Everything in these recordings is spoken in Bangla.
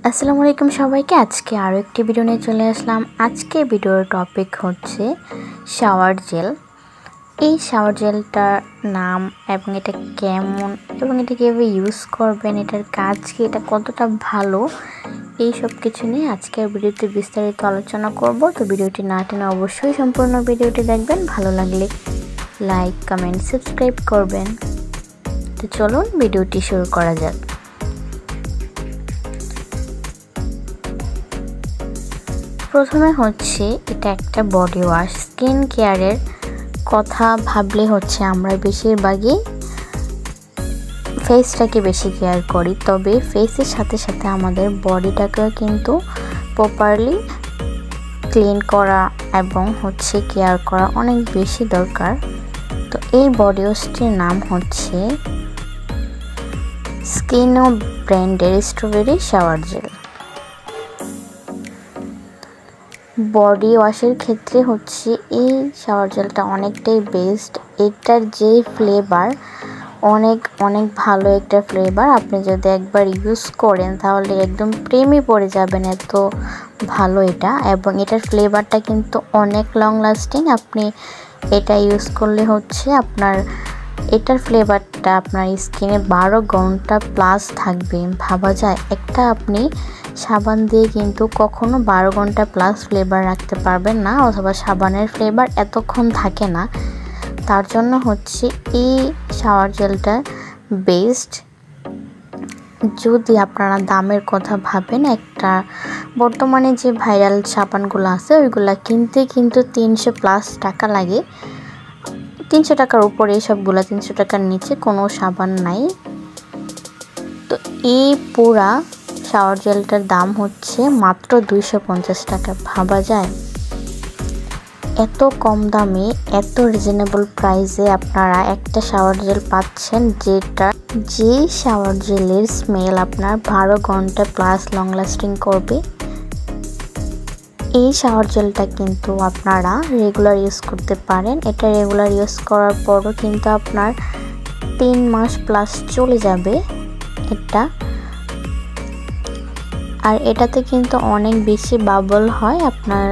আসসালামু আলাইকুম সবাইকে। আজকে আরও একটি ভিডিও নিয়ে চলে আসলাম। আজকে ভিডিওর টপিক হচ্ছে শাওয়ার জেল। এই শাওয়ার জেলটার নাম এবং এটা কেমন এবং এটা কীভাবে ইউজ করবেন, এটার কাজ কি, এটা কতটা ভালো, এই সব কিছু নিয়ে আজকের ভিডিওতে বিস্তারিত আলোচনা করব। তো ভিডিওটি না টেনে অবশ্যই সম্পূর্ণ ভিডিওটি দেখবেন। ভালো লাগলে লাইক, কমেন্ট, সাবস্ক্রাইব করবেন। তো চলুন ভিডিওটি শুরু করা যাক। প্রথমে হচ্ছে এটা একটা বডি ওয়াশ। স্কিন কেয়ারের কথা ভাবলে হচ্ছে আমরা বেশিরভাগই ফেসটাকে বেশি কেয়ার করি, তবে ফেসের সাথে সাথে আমাদের বডিটাকেও কিন্তু প্রপারলি ক্লিন করা এবং হচ্ছে কেয়ার করা অনেক বেশি দরকার। তো এই বডি ওয়াশটির নাম হচ্ছে স্কিনো ব্র্যান্ডের স্ট্রবেরি শাওয়ার জেল। বডি ওয়াশের ক্ষেত্রে হচ্ছে এই শাওয়ার জেলটা অনেকটাই বেস্ট। এটার যে ফ্লেভার অনেক ভালো একটা ফ্লেভার। আপনি যদি একবার ইউজ করেন তাহলে একদম প্রেমে পড়ে যাবেন, এত ভালো এটা। এবং এটার ফ্লেভারটা কিন্তু অনেক লং লাস্টিং। আপনি এটা ইউজ করলে হচ্ছে এটার ফ্লেভারটা আপনার স্কিনে 12 ঘন্টা প্লাস থাকবে। ভাবা যায়, একটা আপনি সাবান দিয়ে কিন্তু কখনো 12 ঘন্টা প্লাস ফ্লেভার রাখতে পারবেন না, অথবা সাবানের ফ্লেভার এতক্ষণ থাকে না। তার জন্য হচ্ছে এই শাওয়ার জেলটা বেস্ট। যদি আপনারা দামের কথা ভাবেন, একটা বর্তমানে যে ভাইরাল সাবানগুলো আছে ওইগুলা কিনতে কিন্তু 300 প্লাস টাকা লাগে। 300 টাকার উপরে সবগুলা, 300 টাকার নিচে কোনো সাবান নাই। তো এই পুরা শাওয়ার জেলটার দাম হচ্ছে মাত্র 250 টাকা। ভাবা যায়, এত কম দামে এত রিজনেবল প্রাইসে আপনারা একটা শাওয়ার জেল পাচ্ছেন, যে শাওয়ার জেলের স্মেল আপনার 12 ঘন্টা প্লাস লং লাস্টিং করবে। এই শাওয়ার জেলটা কিন্তু আপনারা রেগুলার ইউজ করতে পারেন। এটা রেগুলার ইউজ করার পরও কিন্তু আপনার 3 মাস প্লাস চলে যাবে এটা। আর এটাতে কিন্তু অনেক বেশি বাবল হয়, আপনার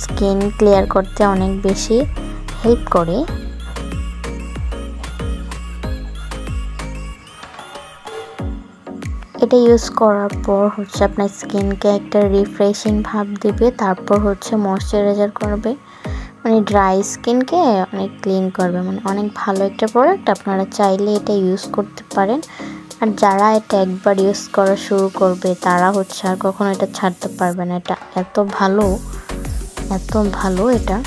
স্কিন ক্লিয়ার করতে অনেক বেশি হেল্প করে। এটা ইউজ করার পর হচ্ছে আপনার স্কিনকে একটা রিফ্রেশিং ভাব দেবে, তারপর হচ্ছে ময়শ্চারাইজার করবে, মানে ড্রাই স্কিনকে অনেক ক্লিন করবে। মানে অনেক ভালো একটা প্রোডাক্ট, আপনারা চাইলে এটা ইউজ করতে পারেন। আর যারা এটা একবার ইউজ করা শুরু করবে তারা হচ্ছে আর কখনো এটা ছাড়তে পারবে না। এটা এত ভালো এটা।